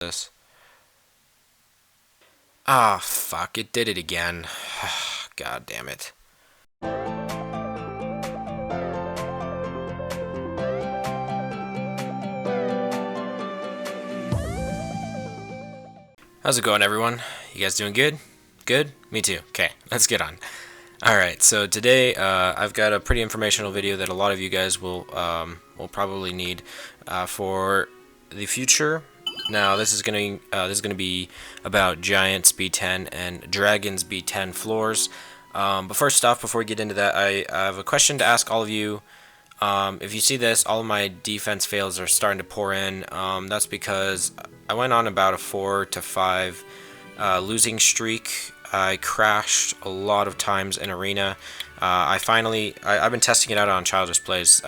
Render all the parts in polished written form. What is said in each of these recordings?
this. Ah, fuck, it did it again. God damn it. How's it going, everyone? You guys doing good? Good? Me too. Okay, let's get on. Alright, so today I've got a pretty informational video that a lot of you guys will probably need for the future. Now this is gonna be about Giants B10 and Dragons B10 floors. But first off, before we get into that, I have a question to ask all of you. If you see this, all of my defense fails are starting to pour in. That's because I went on about a 4 to 5 losing streak. I crashed a lot of times in arena. I've been testing it out on Childish Plays.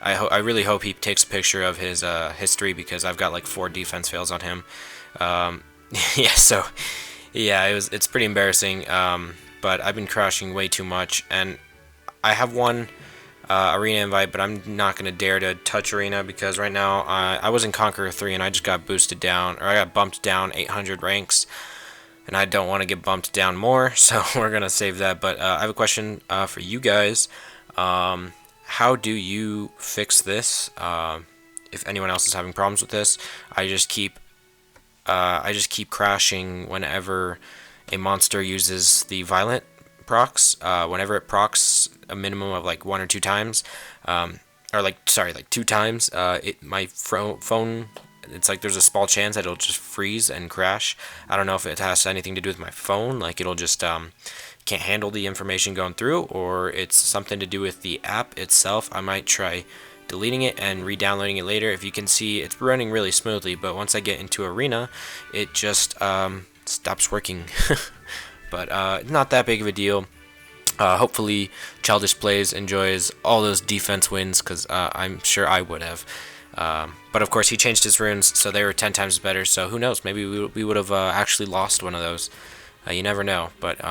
I really hope he takes a picture of his history because I've got like 4 defense fails on him. Yeah, it's pretty embarrassing. But I've been crashing way too much, and I have one arena invite, but I'm not gonna dare to touch arena because right now I was in Conqueror 3 and I just got boosted down, or I got bumped down 800 ranks, and I don't want to get bumped down more, so we're gonna save that. But I have a question for you guys. How do you fix this? If anyone else is having problems with this, I just keep crashing whenever a monster uses the violent procs. Whenever it procs a minimum of like 1 or 2 times, like 2 times, my phone, it's like there's a small chance that it'll just freeze and crash. I don't know if it has anything to do with my phone, like it'll just can't handle the information going through, or it's something to do with the app itself. I might try deleting it and re-downloading it later. If you can see, it's running really smoothly, but once I get into arena, it just stops working. But not that big of a deal. Hopefully Childish Plays enjoys all those defense wins, because I'm sure I would have. But of course he changed his runes, so they were 10 times better, so who knows, maybe we would have actually lost one of those. You never know. But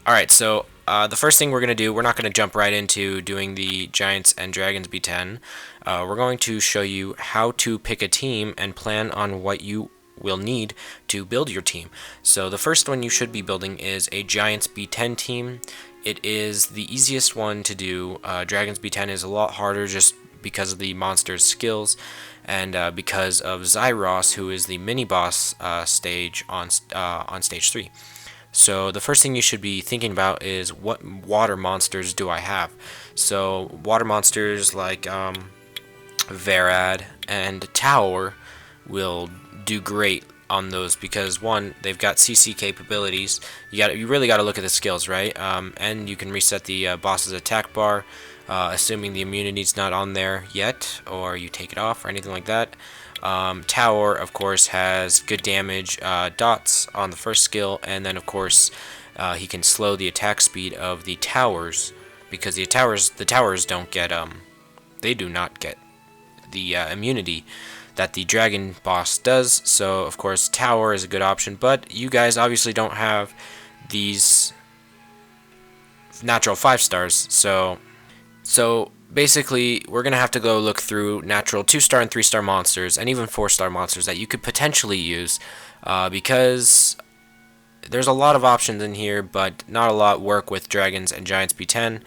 alright, so the first thing we're going to do, we're not going to jump right into doing the Giants and Dragons B10. We're going to show you how to pick a team and plan on what you will need to build your team. So the first one you should be building is a Giants B10 team. It is the easiest one to do. Dragons B10 is a lot harder just because of the monster's skills and because of Zyros, who is the mini boss stage on stage 3. So the first thing you should be thinking about is, what water monsters do I have? So water monsters like Varad and Tower will do great on those because, one, they've got CC capabilities. You really got to look at the skills, right? And you can reset the boss's attack bar, assuming the immunity's not on there yet, or you take it off or anything like that. Tower, of course, has good damage dots on the first skill, and then of course he can slow the attack speed of the towers, because the towers don't get they do not get the immunity that the dragon boss does. So of course Tower is a good option, but you guys obviously don't have these natural 5 stars, so basically we're gonna have to go look through natural 2-star and 3-star monsters, and even 4-star monsters that you could potentially use, because there's a lot of options in here, but not a lot work with Dragons and Giants B10.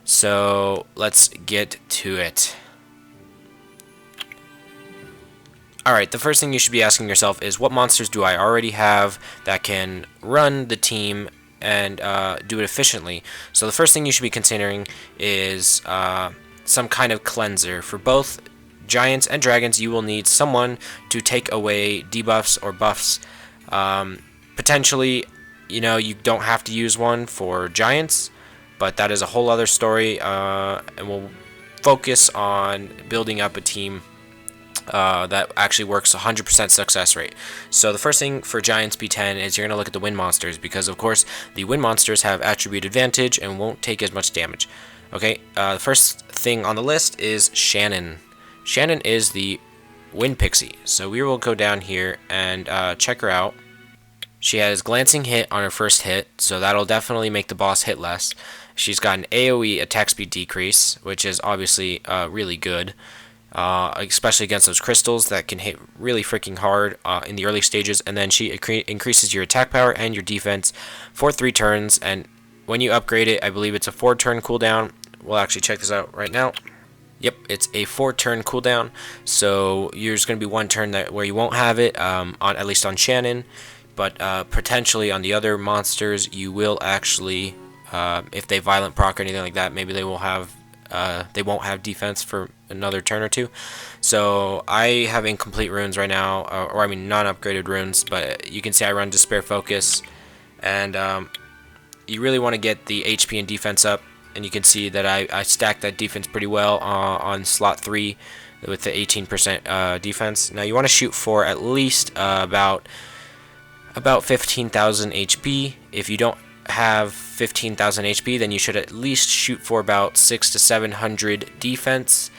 So let's get to it. Alright, the first thing you should be asking yourself is, what monsters do I already have that can run the team and do it efficiently? So the first thing you should be considering is some kind of cleanser. For both Giants and Dragons, you will need someone to take away debuffs or buffs. Potentially, you don't have to use one for Giants, but that is a whole other story, and we'll focus on building up a team that actually works 100% success rate. So the first thing for Giants B10 is you're going to look at the wind monsters, because of course the wind monsters have attribute advantage and won't take as much damage. Okay, the first thing on the list is Shannon. Shannon is the wind pixie, so we will go down here and check her out. She has glancing hit on her first hit, so that'll definitely make the boss hit less. She's got an AoE attack speed decrease, which is obviously really good. especially against those crystals that can hit really freaking hard in the early stages. And then she increases your attack power and your defense for 3 turns. And when you upgrade it, I believe it's a 4-turn cooldown. We'll actually check this out right now. Yep, it's a 4-turn cooldown. So there's going to be 1 turn where you won't have it, at least on Shannon. But potentially on the other monsters, you will actually, if they violent proc or anything like that, maybe they won't have defense for another turn or 2. So I have incomplete runes right now, or I mean non-upgraded runes, but you can see I run Despair Focus, and you really want to get the HP and defense up, and you can see that I stacked that defense pretty well on slot 3 with the 18% defense. Now you want to shoot for at least about 15,000 HP. If you don't have 15,000 HP, then you should at least shoot for about 600 to 700 defense.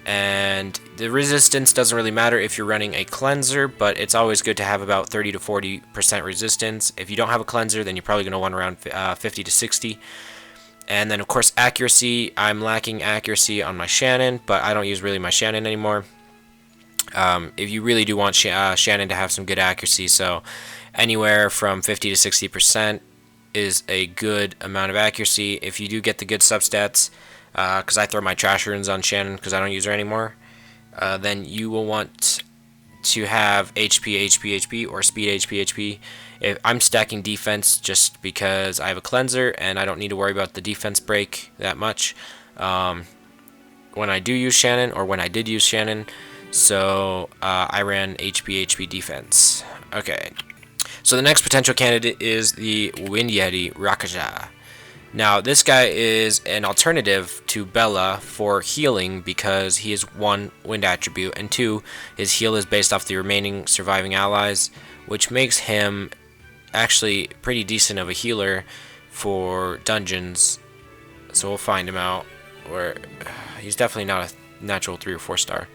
And the resistance doesn't really matter if you're running a cleanser, but it's always good to have about 30 to 40% resistance. If you don't have a cleanser, then you're probably going to want around 50 to 60. And then of course accuracy. I'm lacking accuracy on my Shannon, but I don't use really my Shannon anymore. If you really do want Shannon to have some good accuracy, so anywhere from 50 to 60% is a good amount of accuracy. If you do get the good substats, because I throw my trash runes on Shannon because I don't use her anymore, then you will want to have HP, or speed HP. If I'm stacking defense just because I have a cleanser and I don't need to worry about the defense break that much when I do use Shannon, or when I did use Shannon. So I ran HP defense. Okay. So the next potential candidate is the Wind Yeti Rakaja. Now this guy is an alternative to Bella for healing because he is 1 wind attribute, and 2, his heal is based off the remaining surviving allies, which makes him actually pretty decent of a healer for dungeons. So we'll find him out. Where he's definitely not a natural 3 or 4 star.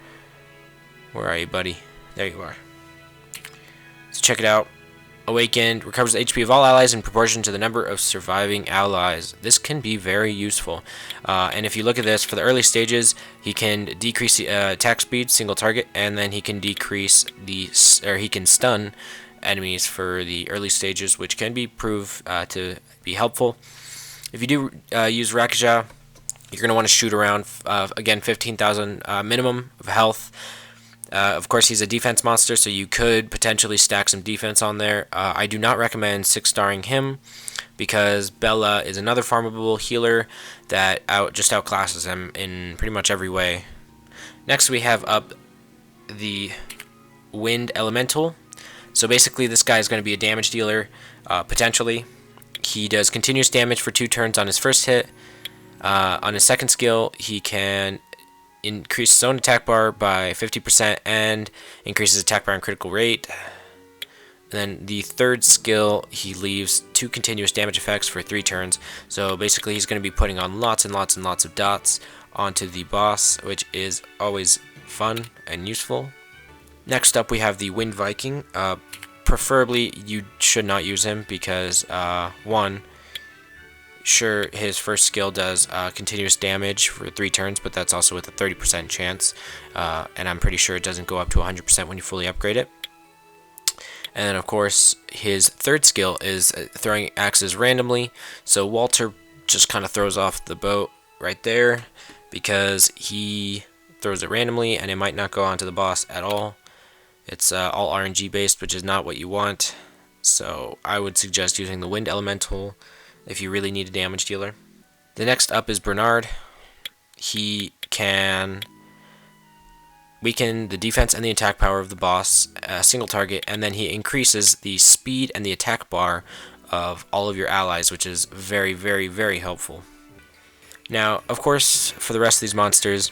Where are you, buddy? There you are. Let's check it out. Awakened, recovers the HP of all allies in proportion to the number of surviving allies. This can be very useful. And if you look at this, for the early stages, he can decrease the attack speed, single target, and then he can decrease he can stun enemies for the early stages, which can be proved to be helpful. If you do use Rakaja, you're going to want to shoot around, again, 15,000 minimum of health. Of course, he's a defense monster, so you could potentially stack some defense on there. I do not recommend 6-starring him because Bella is another farmable healer that just outclasses him in pretty much every way. Next, we have up the Wind Elemental. So basically, this guy is going to be a damage dealer, potentially. He does continuous damage for 2 turns on his first hit. On his second skill, he can increase his own attack bar by 50% and increases attack bar and critical rate. And then the third skill, he leaves 2 continuous damage effects for 3 turns. So basically he's going to be putting on lots and lots and lots of dots onto the boss, which is always fun and useful. Next up we have the Wind Viking. Preferably you should not use him because 1, sure, his first skill does continuous damage for 3 turns, but that's also with a 30% chance, and I'm pretty sure it doesn't go up to 100% when you fully upgrade it. And then of course his third skill is throwing axes randomly, so Walter just kind of throws off the boat right there because he throws it randomly and it might not go onto the boss at all. It's all RNG based, which is not what you want, so I would suggest using the Wind Elemental if you really need a damage dealer. The next up is Bernard. He can weaken the defense and the attack power of the boss, single target, and then he increases the speed and the attack bar of all of your allies, which is very, very, very helpful. Now, of course, for the rest of these monsters,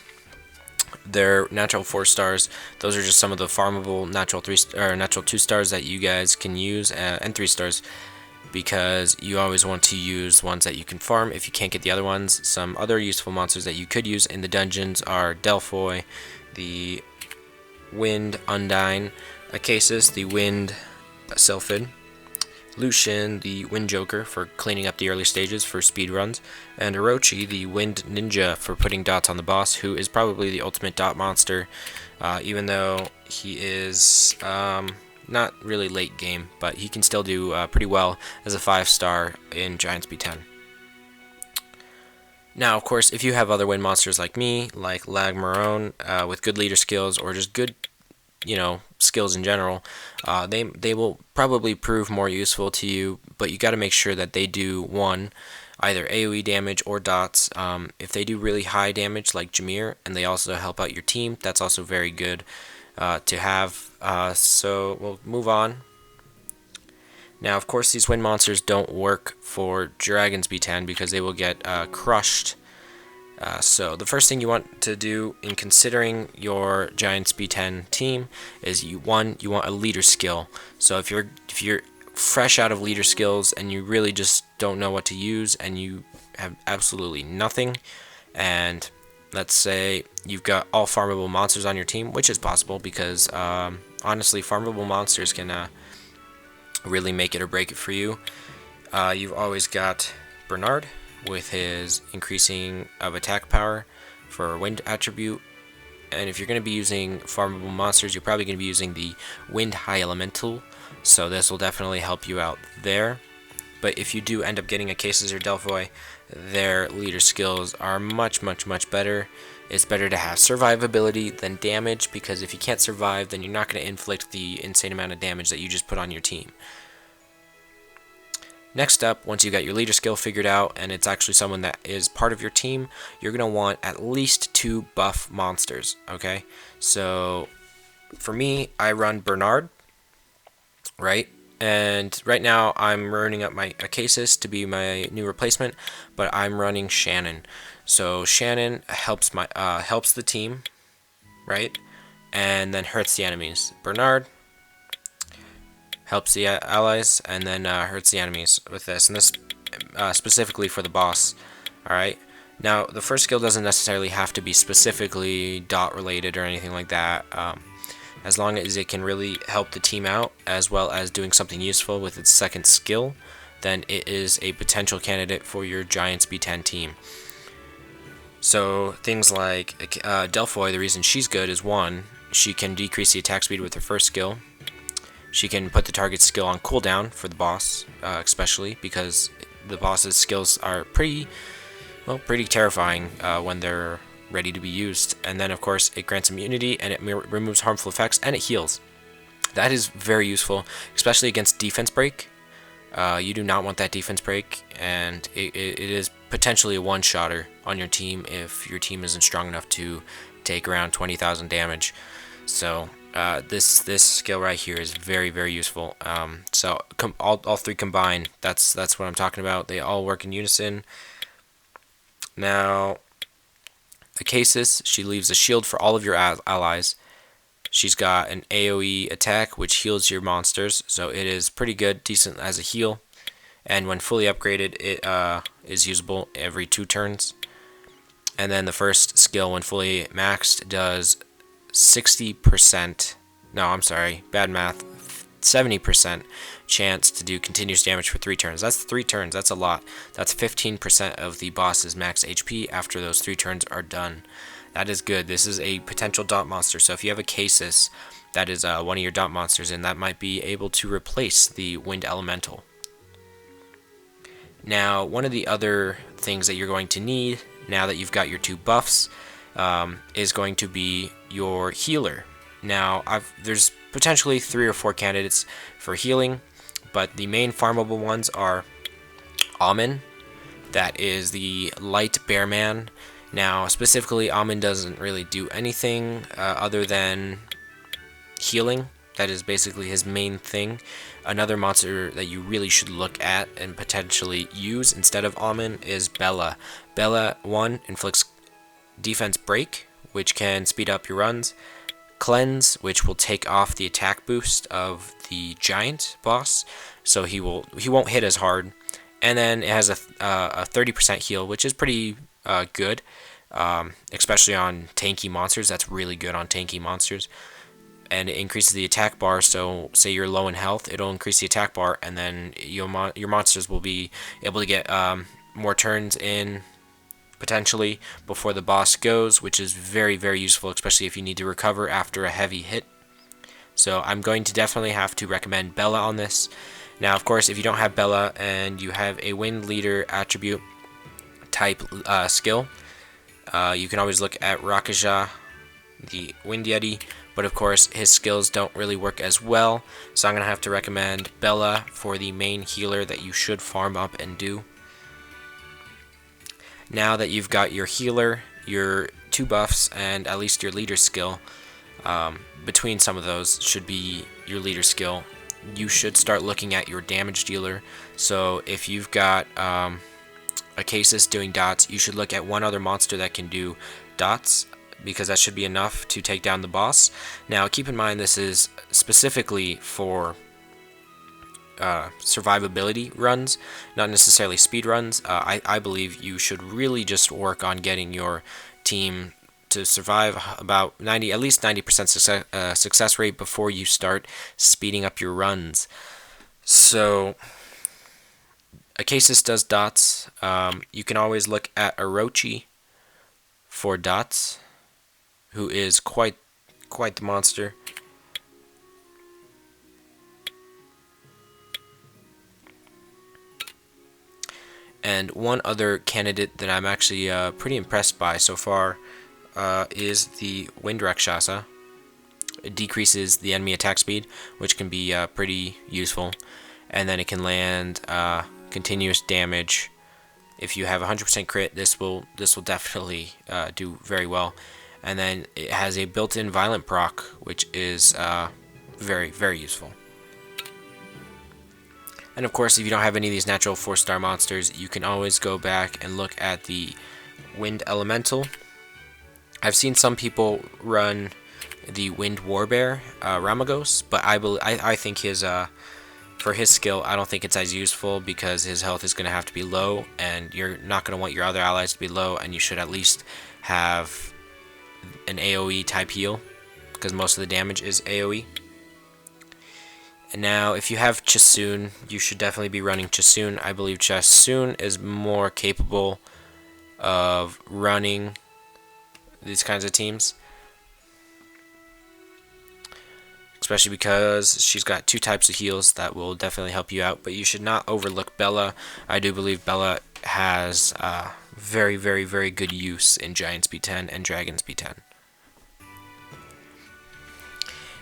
they're natural 4 stars. Those are just some of the farmable natural 2 stars that you guys can use, and 3 stars. Because you always want to use ones that you can farm if you can't get the other ones. Some other useful monsters that you could use in the dungeons are Delphoy, the Wind Undine, Acasis, the Wind Sylphid, Lucian, the Wind Joker, for cleaning up the early stages for speed runs, and Orochi, the Wind Ninja, for putting dots on the boss, who is probably the ultimate dot monster, even though he is not really late game, but he can still do pretty well as a 5-star in Giants B10. Now, of course, if you have other wind monsters like me, like Lag Marone, with good leader skills, or just good, skills in general, they will probably prove more useful to you, but you got to make sure that they do, one, either AoE damage or dots. If they do really high damage, like Jameer, and they also help out your team, that's also very good to have. So we'll move on. Now, of course, these wind monsters don't work for Dragons B10 because they will get crushed. So the first thing you want to do in considering your Giants B10 team is you want a leader skill. So if you're fresh out of leader skills and you really just don't know what to use and you have absolutely nothing, and let's say you've got all farmable monsters on your team, which is possible because honestly, farmable monsters can really make it or break it for you. You've always got Bernard with his increasing of attack power for wind attribute, and if you're going to be using farmable monsters, you're probably going to be using the Wind High Elemental, so this will definitely help you out there. But if you do end up getting a Cases or Delphoy, their leader skills are much better. It's better to have survivability than damage, because if you can't survive, then you're not going to inflict the insane amount of damage that you just put on your team. Next up, once you got your leader skill figured out and it's actually someone that is part of your team, you're going to want at least 2 buff monsters, okay? So for me, I run Bernard, right? And right now I'm running up my Acasis to be my new replacement, but I'm running Shannon. So Shannon helps the team, right? And then hurts the enemies. Bernard helps the allies and then hurts the enemies with this, and this specifically for the boss. Alright, now the first skill doesn't necessarily have to be specifically dot related or anything like that, as long as it can really help the team out as well as doing something useful with its second skill, then it is a potential candidate for your Giants B10 team. So things like Delphoy, the reason she's good is, one, she can decrease the attack speed with her first skill. She can put the target skill on cooldown for the boss, especially because the boss's skills are pretty terrifying when they're ready to be used. And then, of course, it grants immunity and it removes harmful effects and it heals. That is very useful, especially against defense break. You do not want that defense break, and it is potentially a one-shotter on your team if your team isn't strong enough to take around 20,000 damage. So this skill right here is very useful. So all 3 combined, that's what I'm talking about. They all work in unison. Now, Acasis, she leaves a shield for all of your allies. She's got an AoE attack which heals your monsters, so it is pretty good, decent as a heal. And when fully upgraded, it is usable every 2 turns. And then the first skill, when fully maxed, does 60%, no, I'm sorry, bad math, 70% chance to do continuous damage for 3 turns. That's 3 turns, that's a lot. That's 15% of the boss's max HP after those 3 turns are done. That is good. This is a potential dot monster, so if you have a Casis, that is one of your dot monsters, and that might be able to replace the Wind Elemental. Now, one of the other things that you're going to need, now that you've got your 2 buffs, is going to be your healer. Now, there's potentially 3 or 4 candidates for healing, but the main farmable ones are Amin, that is the light bear man. Now, specifically, Amin doesn't really do anything other than healing. That is basically his main thing. Another monster that you really should look at and potentially use instead of Amin is Bella. Bella, 1, inflicts defense break, which can speed up your runs. Cleanse, which will take off the attack boost of the giant boss, so he won't hit as hard. And then it has a 30% heal, which is pretty good, especially on tanky monsters. That's really good on tanky monsters. and it increases the attack bar. So say you're low in health, it'll increase the attack bar, and then your monsters will be able to get more turns in potentially before the boss goes, which is very, very useful, especially if you need to recover after a heavy hit. So I'm going to definitely have to recommend Bella on this. Now, of course, if you don't have Bella and you have a Wind Leader attribute type skill, you can always look at Rakaja, the Wind Yeti, but of course his skills don't really work as well, so I'm going to have to recommend Bella for the main healer that you should farm up and do. Now that you've got your healer, your 2 buffs, and at least your leader skill, between some of those should be your leader skill, you should start looking at your damage dealer. So if you've got a Casus doing dots, you should look at one other monster that can do dots, because that should be enough to take down the boss. Now keep in mind this is specifically for survivability runs, not necessarily speed runs. I believe you should really just work on getting your team to survive about at least 90% success rate before you start speeding up your runs. So Acasis does dots. You can always look at Orochi for dots, who is quite the monster. And one other candidate that I'm actually pretty impressed by so far is the Wind Rakshasa. It decreases the enemy attack speed, which can be pretty useful. And then it can land continuous damage. If you have 100% crit, this will definitely do very well. And then it has a built-in violent proc, which is very, very useful. And of course, if you don't have any of these natural 4-star monsters, you can always go back and look at the Wind Elemental. I've seen some people run the Wind Warbear, Ramagos, but I think his for his skill, I don't think it's as useful, because his health is going to have to be low, and you're not going to want your other allies to be low, and you should at least have an AoE type heal, because most of the damage is AoE. And now, if you have Chasun, you should definitely be running Chasun. I believe Chasun is more capable of running these kinds of teams, especially because she's got 2 types of heals that will definitely help you out. But you should not overlook Bella. I do believe Bella has very, very, very good use in Giants B10 and Dragons B10.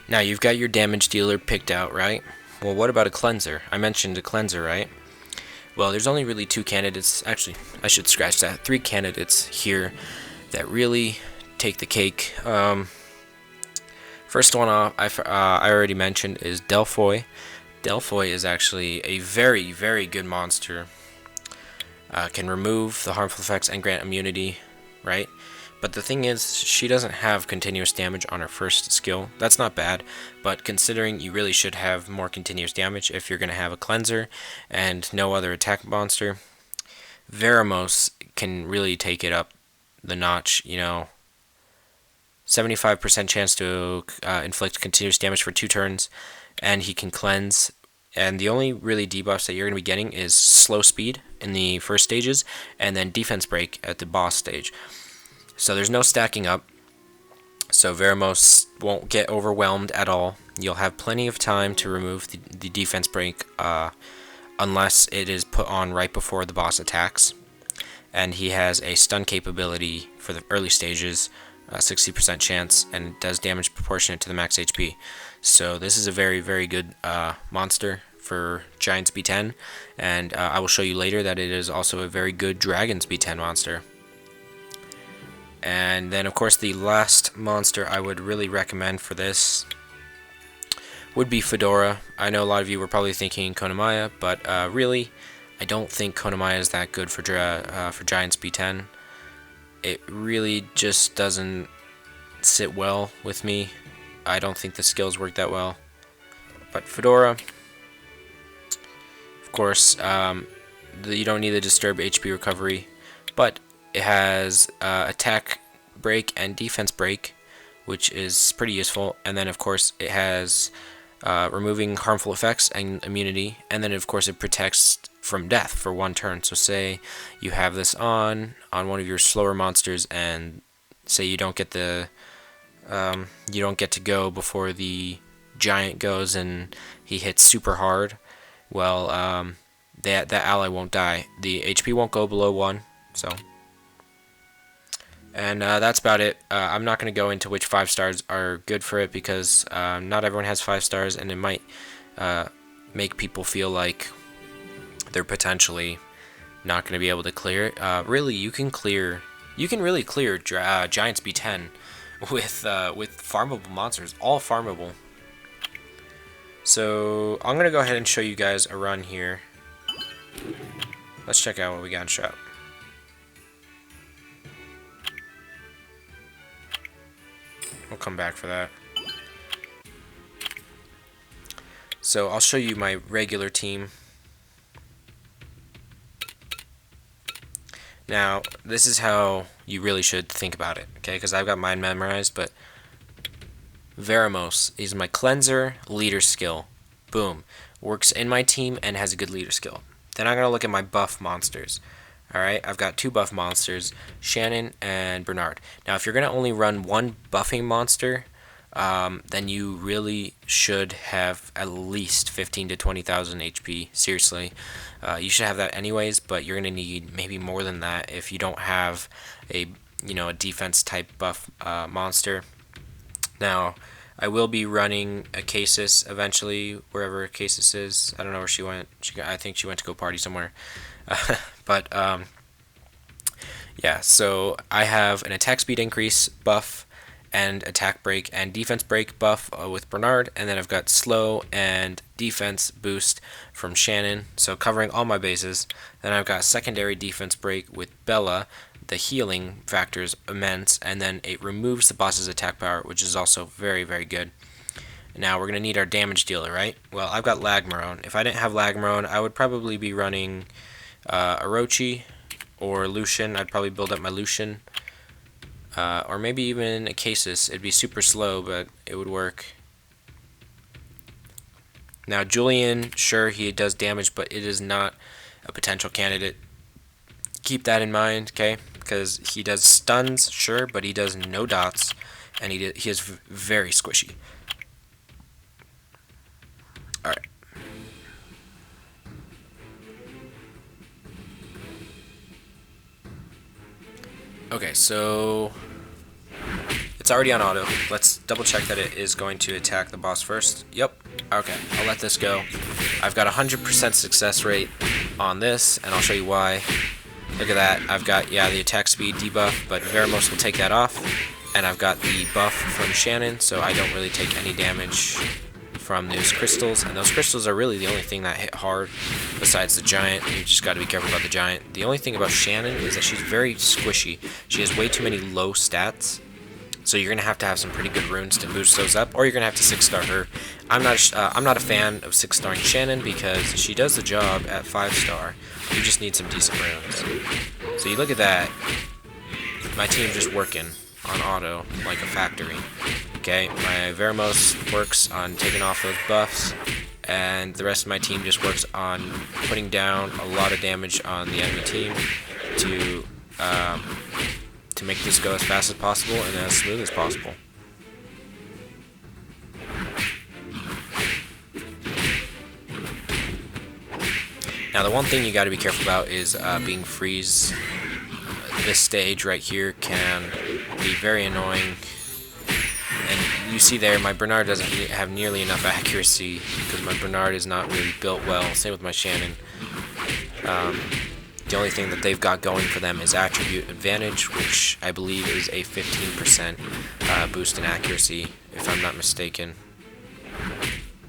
Now you've got your damage dealer picked out, right? Well, what about a cleanser? I mentioned a cleanser, right? Well, there's only really 2 candidates. Actually, I should scratch that. 3 candidates here that really take the cake. First one off, I already mentioned, is Delphoy. Delphoy is actually a very, very good monster. Can remove the harmful effects and grant immunity, right? But the thing is, she doesn't have continuous damage on her first skill. That's not bad, but considering you really should have more continuous damage if you're going to have a cleanser and no other attack monster, Veramos can really take it up the notch, 75% chance to inflict continuous damage for 2 turns, and he can cleanse. And the only really debuffs that you're going to be getting is slow speed in the first stages, and then defense break at the boss stage. So there's no stacking up, so Veramos won't get overwhelmed at all. You'll have plenty of time to remove the defense break, unless it is put on right before the boss attacks. And he has a stun capability for the early stages, 60% chance, and does damage proportionate to the max HP. So this is a very, very good monster for Giants B10, and I will show you later that it is also a very good Dragons B10 monster. And then, of course, the last monster I would really recommend for this would be Fedora. I know a lot of you were probably thinking Konamiya, but really, I don't think Konamiya is that good for Giants B10. It really just doesn't sit well with me. I don't think the skills work that well. But Fedora, of course, you don't need to disturb HP recovery, but it has attack break and defense break, which is pretty useful. And then of course it has removing harmful effects and immunity, and then of course it protects from death for 1 turn. So say you have this on one of your slower monsters, and say you don't get to go before the giant goes and he hits super hard. Well, that ally won't die. The HP won't go below 1. So, and that's about it. I'm not going to go into which 5 stars are good for it, because not everyone has 5 stars, and it might make people feel like they're potentially not going to be able to clear it. Really, you can really clear Giants B10 with farmable monsters, all farmable. So I'm gonna go ahead and show you guys a run here. Let's check out what we got in shop. We'll come back for that. So I'll show you my regular team. Now, this is how you really should think about it, okay? Because I've got mine memorized, but Veramos is my cleanser leader skill. Boom. Works in my team and has a good leader skill. Then I'm going to look at my buff monsters. Alright, I've got 2 buff monsters, Shannon and Bernard. Now, if you're going to only run 1 buffing monster, then you really should have at least 15 to 20,000 HP. Seriously, you should have that anyways, but you're going to need maybe more than that if you don't have a defense type buff monster. Now, I will be running a Casus eventually, wherever Casus is. I don't know where she went. I think she went to go party somewhere. But yeah, so I have an attack speed increase buff and attack break and defense break buff with Bernard, and then I've got slow and defense boost from Shannon, so covering all my bases. Then I've got secondary defense break with Bella. The healing factor is immense, and then it removes the boss's attack power, which is also very, very good. Now we're going to need our damage dealer, right? Well, I've got Lagmarone. If I didn't have Lagmarone, I would probably be running Orochi or Lucian. I'd probably build up my Lucian. Or maybe even a Casus. It'd be super slow, but it would work. Now Julian, sure, he does damage, but it is not a potential candidate. Keep that in mind, okay? Because he does stuns, sure, but he does no dots, and he is very squishy. Alright. Okay, so it's already on auto. Let's double check that it is going to attack the boss first. Yep. Okay, I'll let this go. I've got 100% success rate on this, and I'll show you why. Look at that. I've got, the attack speed debuff, but Veramos will take that off. And I've got the buff from Shannon, so I don't really take any damage from those crystals. And those crystals are really the only thing that hit hard besides the giant. You just got to be careful about the giant. The only thing about Shannon is that she's very squishy. She has way too many low stats. So you're gonna have to have some pretty good runes to boost those up, or you're gonna have to 6-star her. I'm not a fan of 6-starring Shannon because she does the job at 5-star. You just need some decent runes. So you look at that. My team just working on auto like a factory. Okay, my Veramos works on taking off those buffs, and the rest of my team just works on putting down a lot of damage on the enemy team to make this go as fast as possible and as smooth as possible. Now the one thing you got to be careful about is being freeze. This stage right here can be very annoying. And you see there, my Bernard doesn't have nearly enough accuracy because my Bernard is not really built well. Same with my Shannon. The only thing that they've got going for them is attribute advantage, which I believe is a 15% boost in accuracy, if I'm not mistaken.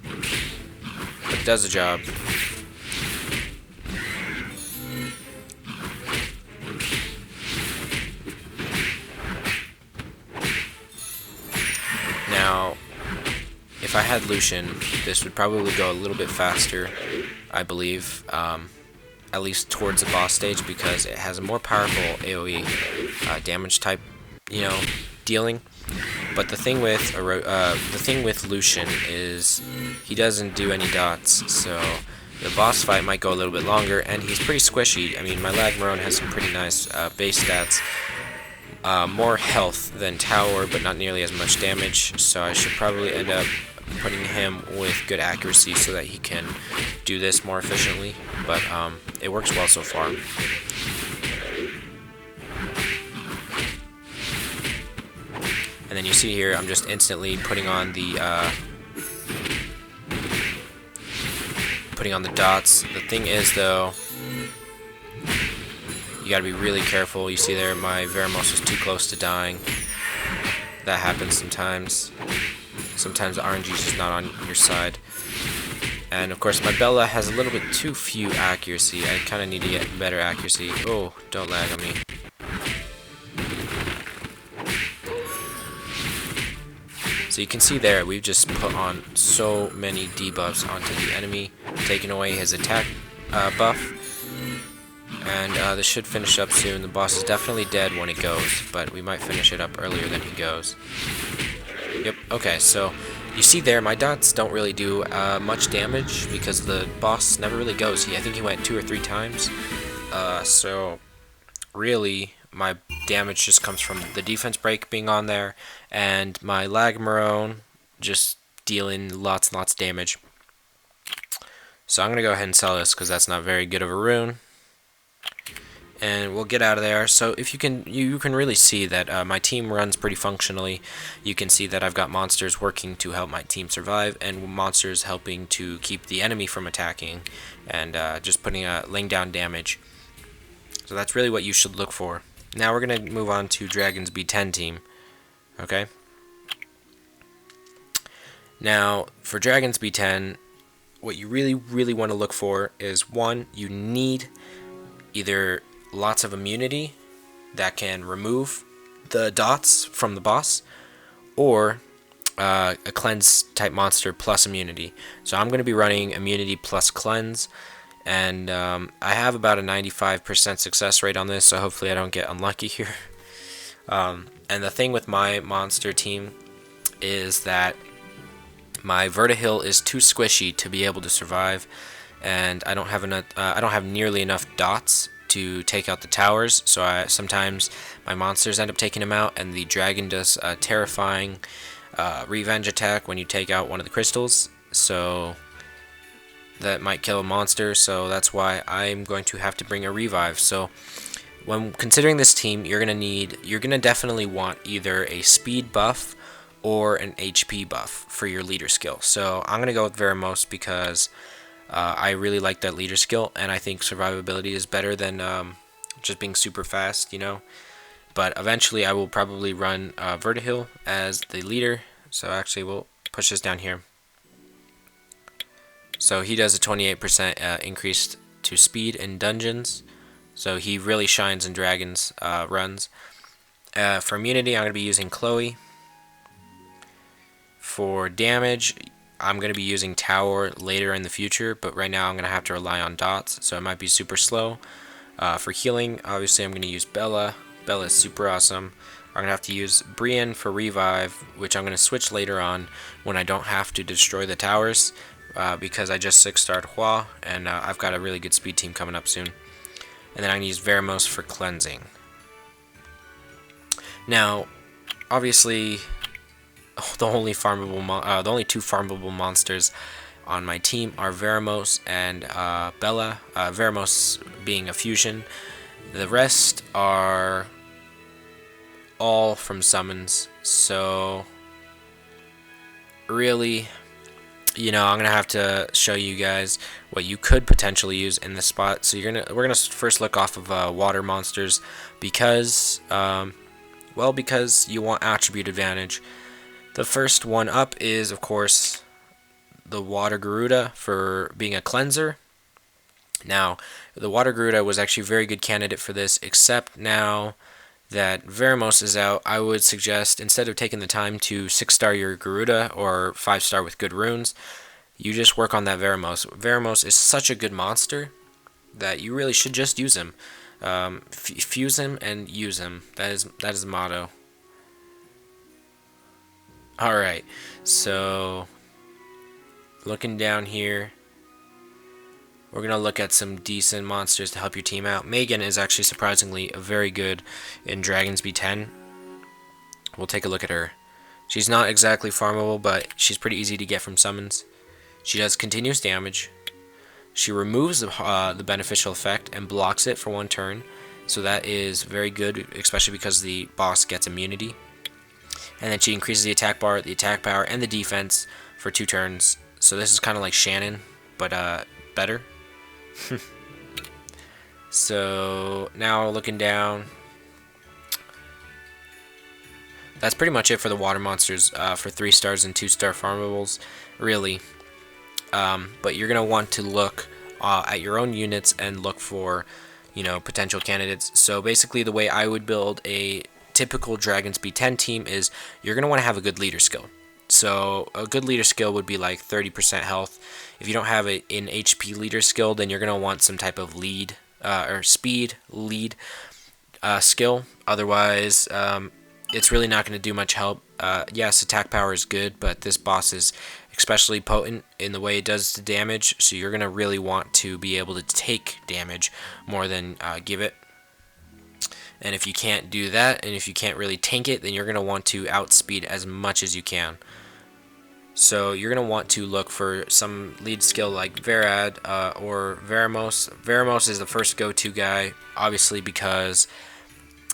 But it does the job. Now, if I had Lucian, this would probably go a little bit faster, I believe. At least towards the boss stage, because it has a more powerful AoE damage type, dealing. But the thing with Lucian is he doesn't do any dots, so the boss fight might go a little bit longer, and he's pretty squishy. I mean, my Lagmarone has some pretty nice base stats. More health than Tower, but not nearly as much damage, so I should probably end up putting him with good accuracy so that he can do this more efficiently, but it works well so far. And then you see here, I'm just instantly putting on the dots. The thing is, though, you gotta be really careful. You see there, my Veramos was too close to dying. That happens sometimes. Sometimes the RNG is just not on your side. And of course, my Bella has a little bit too few accuracy. I kind of need to get better accuracy. Oh, don't lag on me. So you can see there, we've just put on so many debuffs onto the enemy, taking away his attack buff. And this should finish up soon. The boss is definitely dead when it goes, but we might finish it up earlier than he goes. Yep, okay, so you see there, my dots don't really do much damage because the boss never really goes. I think he went 2 or 3 times. So really, my damage just comes from the defense break being on there, and my Lagmarone just dealing lots and lots of damage. So I'm going to go ahead and sell this because that's not very good of a rune. And we'll get out of there. So if you can really see that my team runs pretty functionally. You can see that I've got monsters working to help my team survive, and monsters helping to keep the enemy from attacking, and just laying down damage. So that's really what you should look for. Now we're going to move on to Dragons B10 team. Okay? Now, for Dragons B10, what you really want to look for is, one, you need either lots of immunity that can remove the dots from the boss, or a cleanse type monster plus immunity. So I'm going to be running immunity plus cleanse, and I have about a 95% success rate on this, so hopefully I don't get unlucky here. And the thing with my monster team is that my Vertihil is too squishy to be able to survive, and I don't have nearly enough dots to take out the towers, so sometimes my monsters end up taking him out, and the dragon does a terrifying revenge attack when you take out one of the crystals, so that might kill a monster. So that's why I'm going to have to bring a revive. So when considering this team, you're gonna definitely want either a speed buff or an HP buff for your leader skill. So I'm gonna go with Veramos because I really like that leader skill, and I think survivability is better than just being super fast, you know. But eventually I will probably run Vertihil as the leader. So actually we'll push this down here. So he does a 28% increase to speed in dungeons. So he really shines in Dragons runs. For immunity, I'm going to be using Chloe. For damage, I'm going to be using Tower later in the future, but right now I'm going to have to rely on dots, so it might be super slow. For healing, obviously I'm going to use Bella. Bella is super awesome. I'm going to have to use Brienne for revive, which I'm going to switch later on when I don't have to destroy the towers, because I just 6-starred Hua, and I've got a really good speed team coming up soon. And then I'm going to use Veramos for cleansing. Now, obviously, the only two farmable monsters on my team are Veramos and Bella. Veramos being a fusion. The rest are all from summons. So really, you know, I'm gonna have to show you guys what you could potentially use in this spot. So we're gonna first look off of water monsters because, well, because you want attribute advantage. The first one up is, of course, the Water Garuda for being a cleanser. Now, the Water Garuda was actually a very good candidate for this, except now that Veramos is out, I would suggest, instead of taking the time to 6-star your Garuda or 5-star with good runes, you just work on that Veramos. Veramos is such a good monster that you really should just use him. Fuse him and use him. That is the motto. Alright, so looking down here, we're going to look at some decent monsters to help your team out. Megan is actually surprisingly very good in Dragons B10. We'll take a look at her. She's not exactly farmable, but she's pretty easy to get from summons. She does continuous damage. She removes the beneficial effect and blocks it for 1 turn. So that is very good, especially because the boss gets immunity. And then she increases the attack bar, the attack power, and the defense for 2 turns. So this is kind of like Shannon, but better. So now looking down, that's pretty much it for the water monsters for 3 stars and 2-star farmables, really. But you're gonna want to look at your own units and look for, potential candidates. So basically, the way I would build a typical Dragons B10 team is you're gonna want to have a good leader skill. So a good leader skill would be like 30% health. If you don't have an HP leader skill, then you're gonna want some type of lead or speed lead skill. Otherwise, it's really not going to do much help. Yes, attack power is good, but this boss is especially potent in the way it does the damage, so you're going to really want to be able to take damage more than give it. And if you can't do that, and if you can't really tank it, then you're going to want to outspeed as much as you can. So you're going to want to look for some lead skill like Verad or Veramos. Veramos is the first go-to guy, obviously because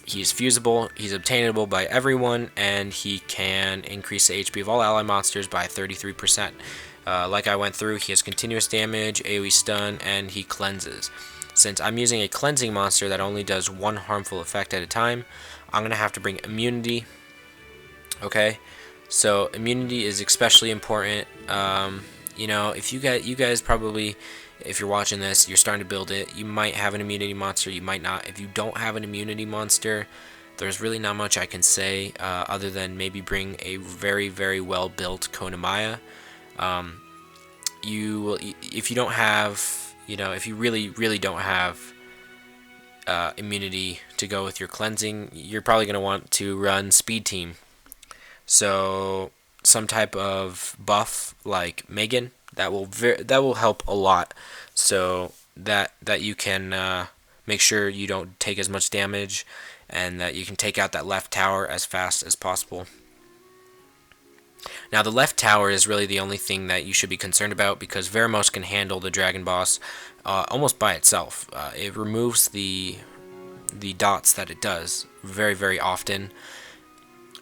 he's fusible, he's obtainable by everyone, and he can increase the HP of all ally monsters by 33%. Like I went through, he has continuous damage, AoE stun, and he cleanses. Since I'm using a cleansing monster that only does 1 harmful effect at a time, I'm going to have to bring immunity. Okay, so immunity is especially important. If you guys probably, if you're watching this, you're starting to build it, you might have an immunity monster, you might not. If you don't have an immunity monster, there's really not much I can say other than maybe bring a very, very well built Konamaya. If you don't have, if you really, really don't have immunity to go with your cleansing, you're probably going to want to run speed team. So some type of buff like Megan, that will help a lot, so that you can make sure you don't take as much damage, and that you can take out that left tower as fast as possible. Now the left tower is really the only thing that you should be concerned about, because Veramos can handle the dragon boss almost by itself. It removes the dots that it does very, very often.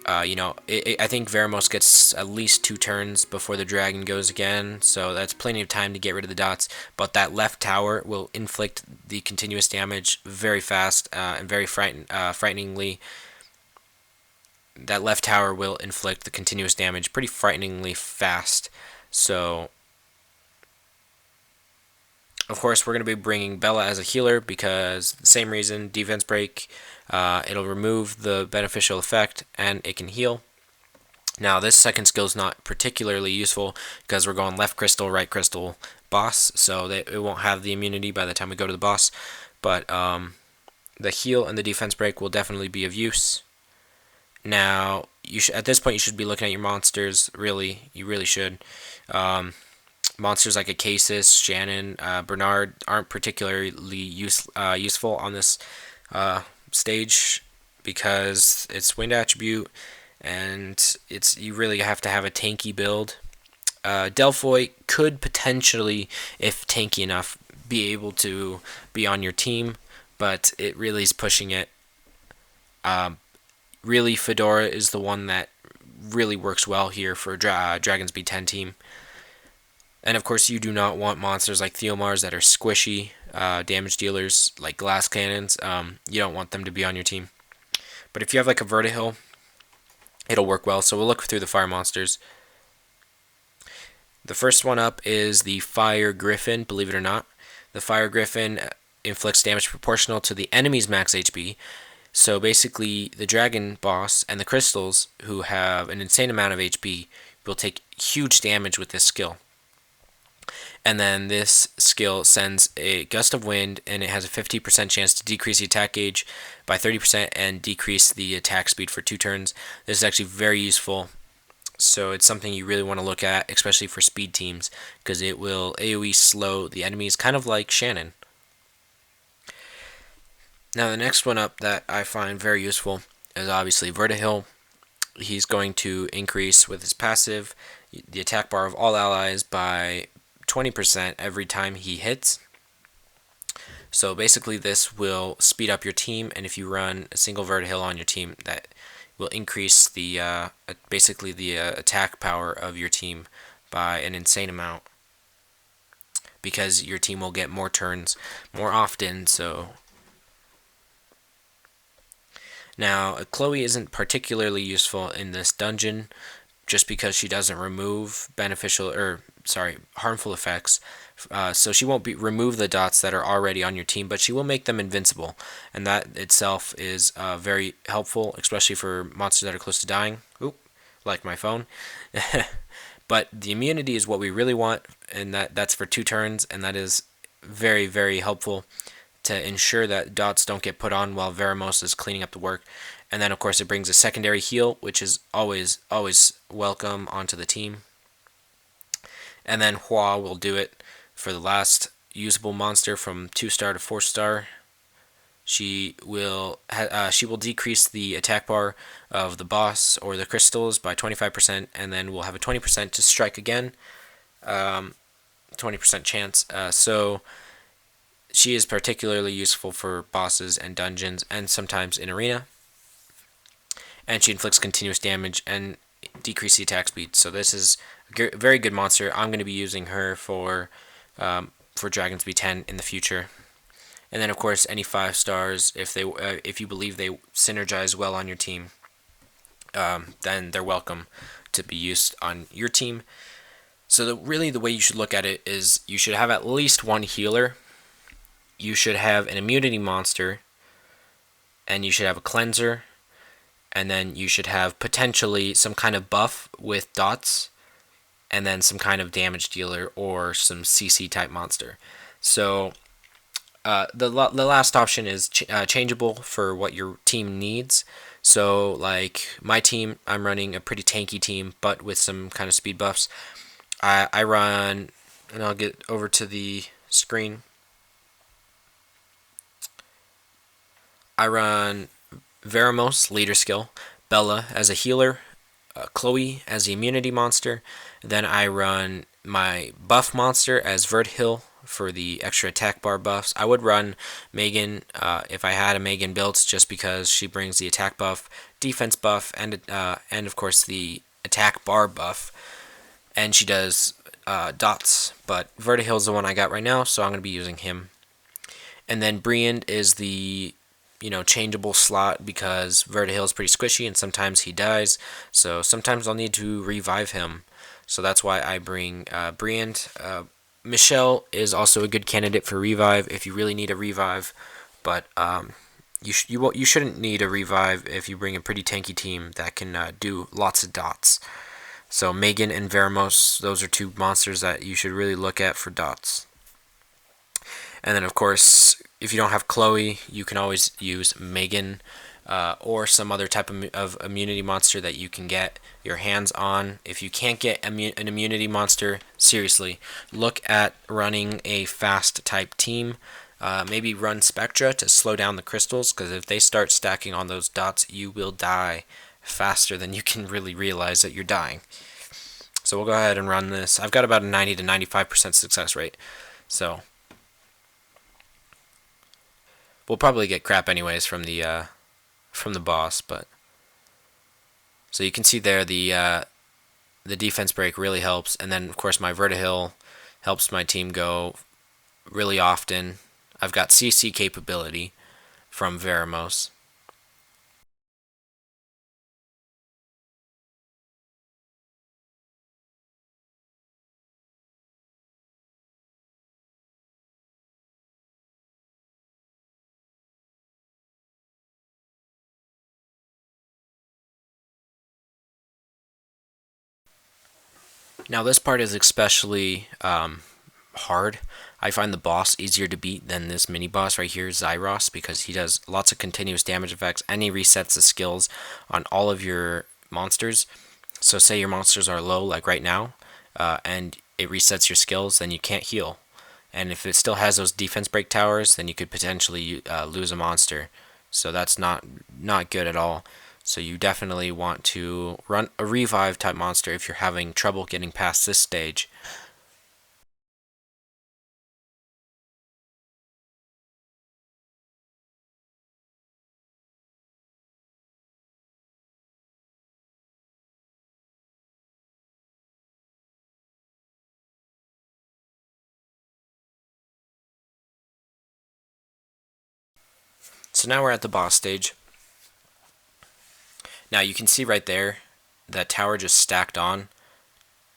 I think Veramos gets at least 2 turns before the dragon goes again, so that's plenty of time to get rid of the dots. But that left tower will inflict the continuous damage very fast and very frighteningly. That left tower will inflict the continuous damage pretty frighteningly fast. So, of course, we're going to be bringing Bella as a healer because the same reason, defense break. It'll remove the beneficial effect, and it can heal. Now this second skill is not particularly useful because we're going left crystal, right crystal boss, so it won't have the immunity by the time we go to the boss. But the heal and the defense break will definitely be of use. Now at this point you should be looking at your monsters. You really should. Monsters like Acasis, Shannon, Bernard aren't particularly useful on this stage because it's wind attribute, and you really have to have a tanky build. Delphoid could potentially, if tanky enough, be able to be on your team, but it really is pushing it. Really, Fedora is the one that really works well here for Dragons B10 team. And of course, you do not want monsters like Theomars that are squishy damage dealers like glass cannons. You don't want them to be on your team. But if you have like a Vertihill, it'll work well. So we'll look through the fire monsters. The first one up is the Fire Griffin, believe it or not. The Fire Griffin inflicts damage proportional to the enemy's max HP. So basically, the dragon boss and the crystals, who have an insane amount of HP, will take huge damage with this skill. And then this skill sends a gust of wind, and it has a 50% chance to decrease the attack gauge by 30% and decrease the attack speed for 2 turns. This is actually very useful. So it's something you really want to look at, especially for speed teams, because it will AoE slow the enemies, kind of like Shannon. Now the next one up that I find very useful is obviously Vertihil. He's going to increase with his passive the attack bar of all allies by 20% every time he hits. So basically this will speed up your team, and if you run a single Vertihil on your team, that will increase the basically the attack power of your team by an insane amount, because your team will get more turns more often. So now Chloe isn't particularly useful in this dungeon, just because she doesn't remove harmful effects. So she won't remove the dots that are already on your team, but she will make them invincible, and that itself is very helpful, especially for monsters that are close to dying. Oop, like my phone. But the immunity is what we really want, and that's for 2 turns, and that is very, very helpful to ensure that dots don't get put on while Veramos is cleaning up the work. And then, of course, it brings a secondary heal, which is always welcome onto the team. And then Hua will do it for the last usable monster from 2-star to 4-star. She will decrease the attack bar of the boss or the crystals by 25%, and then we'll have a 20% to strike again, 20% chance. So she is particularly useful for bosses and dungeons, and sometimes in arena. And she inflicts continuous damage and decrease the attack speed. So this is a very good monster. I'm going to be using her for Dragons B10 in the future. And then, of course, any 5 stars, if you believe they synergize well on your team, then they're welcome to be used on your team. So really the way you should look at it is you should have at least 1 healer, you should have an immunity monster, and you should have a cleanser, and then you should have potentially some kind of buff with dots, and then some kind of damage dealer or some CC type monster. So the last option is changeable for what your team needs. So like my team, I'm running a pretty tanky team, but with some kind of speed buffs. I run, and I'll get over to the screen. I run Veramos, leader skill, Bella as a healer, Chloe as the immunity monster. Then I run my buff monster as Vertihil for the extra attack bar buffs. I would run Megan if I had a Megan built, just because she brings the attack buff, defense buff, and of course the attack bar buff, and she does dots. But Vertihil is the one I got right now, so I'm going to be using him. And then Briand is the changeable slot, because Vertihil is pretty squishy and sometimes he dies, so sometimes I'll need to revive him. So that's why I bring Briand. Michelle is also a good candidate for revive if you really need a revive, but you shouldn't need a revive if you bring a pretty tanky team that can do lots of dots. So Megan and Veramos, those are 2 monsters that you should really look at for dots. And then, of course, if you don't have Chloe, you can always use Megan or some other type of immunity monster that you can get your hands on. If you can't get an immunity monster, seriously, look at running a fast type team. Maybe run Spectra to slow down the crystals, because if they start stacking on those dots, you will die faster than you can really realize that you're dying. So we'll go ahead and run this. I've got about a 90 to 95% success rate. So we'll probably get crap anyways from the boss, but so you can see there the defense break really helps, and then of course my Vertihil helps my team go really often. I've got CC capability from Veramos. Now this part is especially hard. I find the boss easier to beat than this mini boss right here, Zyros, because he does lots of continuous damage effects and he resets the skills on all of your monsters. So say your monsters are low, like right now, and it resets your skills, then you can't heal. And if it still has those defense break towers, then you could potentially lose a monster. So that's not good at all. So you definitely want to run a revive type monster if you're having trouble getting past this stage. So now we're at the boss stage. Now you can see right there that tower just stacked on.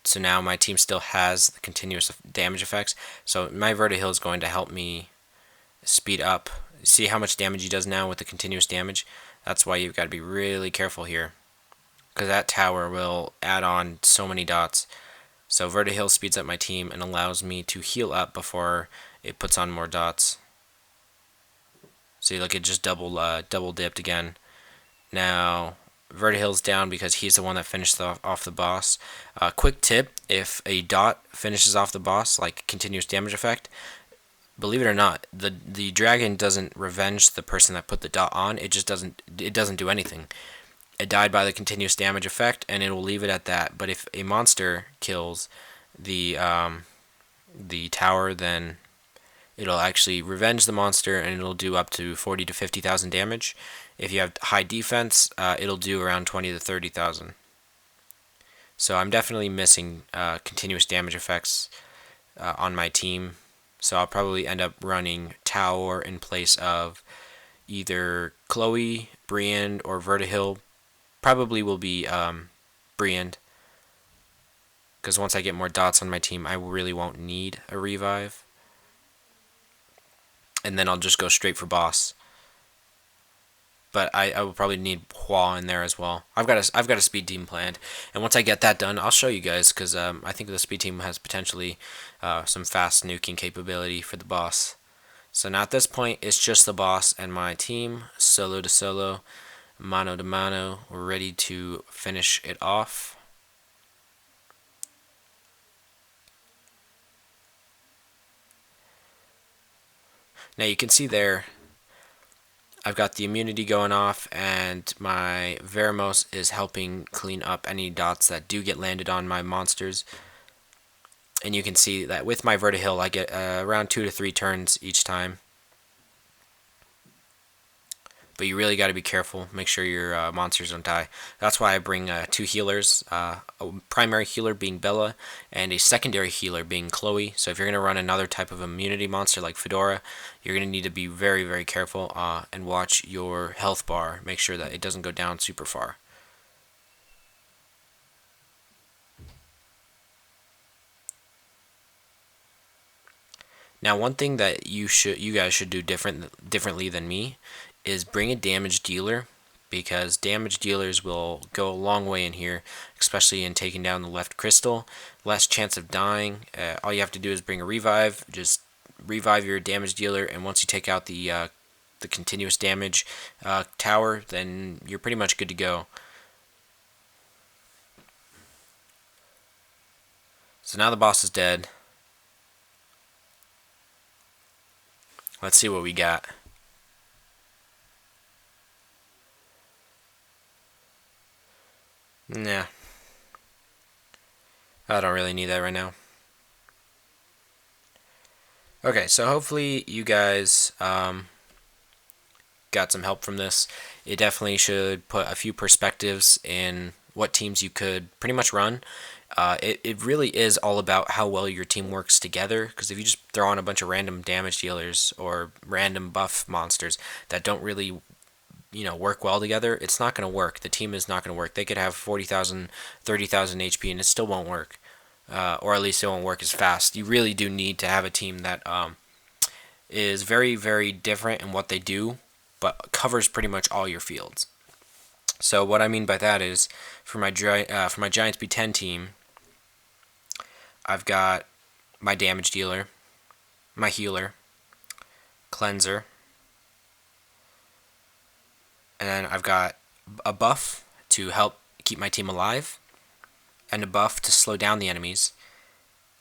So now my team still has the continuous damage effects. So my Vertihill is going to help me speed up. See how much damage he does now with the continuous damage? That's why you've got to be really careful here, because that tower will add on so many dots. So Vertihill speeds up my team and allows me to heal up before it puts on more dots. See, look, it just double dipped again. Now Vertihill's down because he's the one that finished off the boss. Quick tip: if a dot finishes off the boss, like continuous damage effect, believe it or not, the dragon doesn't revenge the person that put the dot on. It just doesn't do anything. It died by the continuous damage effect, and it will leave it at that. But if a monster kills the tower, then it'll actually revenge the monster, and it'll do up to 40 to 50,000 damage. If you have high defense, it'll do around 20 to 30,000. So I'm definitely missing continuous damage effects on my team. So I'll probably end up running Tower in place of either Chloe, Briand, or Vertihill. Probably will be Briand, because once I get more dots on my team, I really won't need a revive. And then I'll just go straight for boss. But I will probably need Hua in there as well. I've got a speed team planned, and once I get that done, I'll show you guys, because I think the speed team has potentially some fast nuking capability for the boss. So now at this point, it's just the boss and my team, solo to solo, mano to mano. We're ready to finish it off. Now you can see there, I've got the immunity going off, and my Veramos is helping clean up any dots that do get landed on my monsters. And you can see that with my Vertihill, I get around 2 to 3 turns each time. But you really got to be careful. Make sure your monsters don't die. That's why I bring 2 healers. A primary healer being Bella, and a secondary healer being Chloe. So if you're going to run another type of immunity monster like Fedora, you're going to need to be very, very careful and watch your health bar. Make sure that it doesn't go down super far. Now, one thing that you guys should do differently than me is bring a damage dealer, because damage dealers will go a long way in here, especially in taking down the left crystal. Less chance of dying. All you have to do is bring a revive. Just revive your damage dealer, and once you take out the continuous damage tower, then you're pretty much good to go. So now the boss is dead. Let's see what we got. Nah, I don't really need that right now. Okay, so hopefully you guys got some help from this. It definitely should put a few perspectives in what teams you could pretty much run. It really is all about how well your team works together, because if you just throw on a bunch of random damage dealers or random buff monsters that don't really work well together, it's not going to work. The team is not going to work. They could have 40,000, 30,000 HP and it still won't work. Or at least it won't work as fast. You really do need to have a team that is very, very different in what they do, but covers pretty much all your fields. So what I mean by that is, for my Giants B10 team, I've got my damage dealer, my healer, cleanser, and then I've got a buff to help keep my team alive, and a buff to slow down the enemies,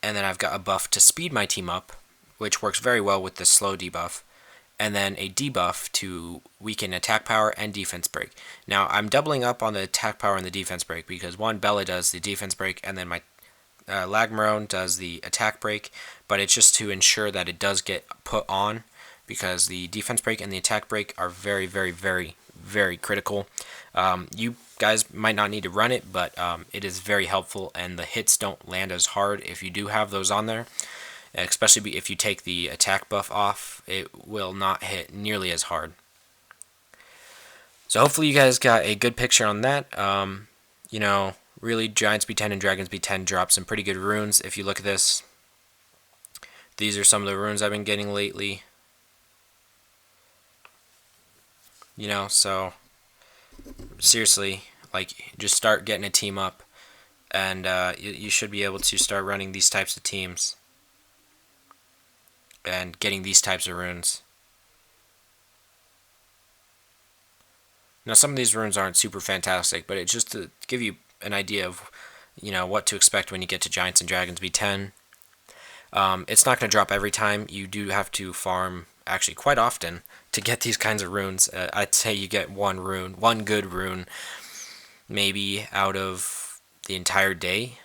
and then I've got a buff to speed my team up, which works very well with the slow debuff, and then a debuff to weaken attack power and defense break. Now, I'm doubling up on the attack power and the defense break because one, Bella does the defense break, and then my Lagmarone does the attack break, but it's just to ensure that it does get put on, because the defense break and the attack break are very, very, very, very critical. You guys might not need to run it, but it is very helpful, and the hits don't land as hard if you do have those on there. Especially if you take the attack buff off, it will not hit nearly as hard. So hopefully you guys got a good picture on that. You know, really, Giants B10 and Dragons B10 drop some pretty good runes. If you look at this, these are some of the runes I've been getting lately. You know, so seriously, like, just start getting a team up, and you should be able to start running these types of teams and getting these types of runes. Now, some of these runes aren't super fantastic, but it's just to give you an idea of, you know, what to expect when you get to Giants and Dragons B10. It's not going to drop every time. You do have to farm, actually, quite often to get these kinds of runes. I'd say you get one rune, one good rune, maybe out of the entire day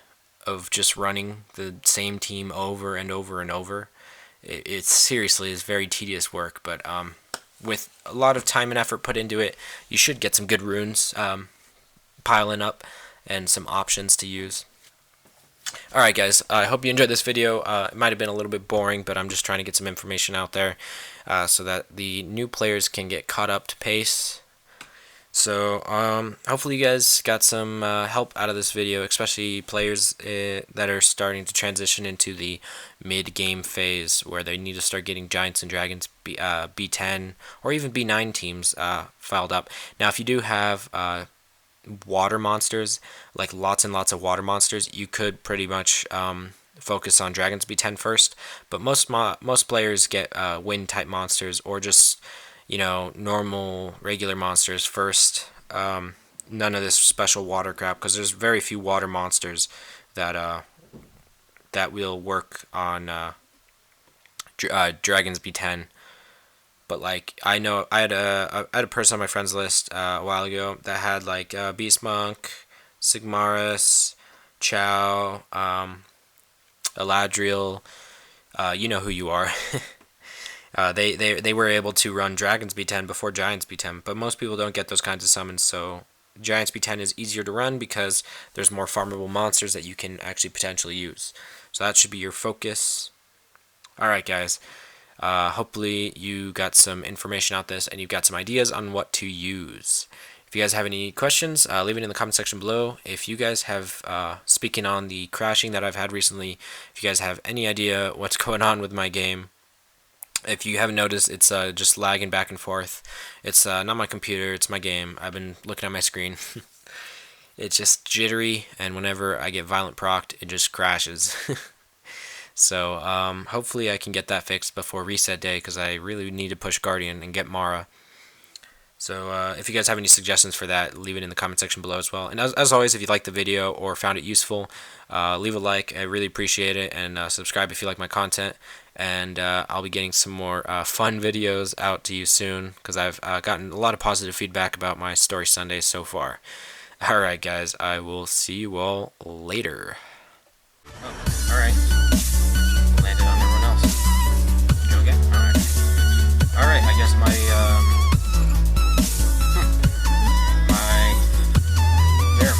of just running the same team over and over and over. It seriously is very tedious work, but with a lot of time and effort put into it, you should get some good runes piling up and some options to use. Alright guys, I hope you enjoyed this video. It might have been a little bit boring, but I'm just trying to get some information out there so that the new players can get caught up to pace. So hopefully you guys got some help out of this video, especially players that are starting to transition into the mid-game phase where they need to start getting Giants and Dragons B10 or even B9 teams filed up. Now, if you do have water monsters, like lots and lots of water monsters, you could pretty much focus on Dragons B10 first, but most players get wind type monsters or just, you know, normal regular monsters first. None of this special water crap, because there's very few water monsters that that will work on Dragons B10. But like, I know I had a person on my friends list a while ago that had like Beast Monk, Sigmarus, Chow, Eladriel. You know who you are. They were able to run Dragons B10 before Giants B10, but most people don't get those kinds of summons, so Giants B10 is easier to run because there's more farmable monsters that you can actually potentially use. So that should be your focus. Alright guys, hopefully you got some information out this and you've got some ideas on what to use. If you guys have any questions, leave it in the comment section below. If you guys have, speaking on the crashing that I've had recently, if you guys have any idea what's going on with my game, if you haven't noticed, it's just lagging back and forth. It's not my computer, it's my game. I've been looking at my screen. It's just jittery, and whenever I get violent procced, it just crashes. So hopefully I can get that fixed before reset day, because I really need to push Guardian and get Mara. So if you guys have any suggestions for that, leave it in the comment section below as well. And as always, if you liked the video or found it useful, leave a like. I really appreciate it. And subscribe if you like my content. And I'll be getting some more fun videos out to you soon, because I've gotten a lot of positive feedback about my Story Sundays so far. Alright guys, I will see you all later. Oh, alright. Landed on everyone else. Go again? Alright. Alright, I guess my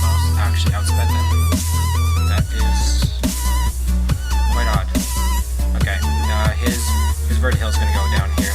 mouse actually outsped them. That is quite odd. Okay, his Vertihill is going to go down here.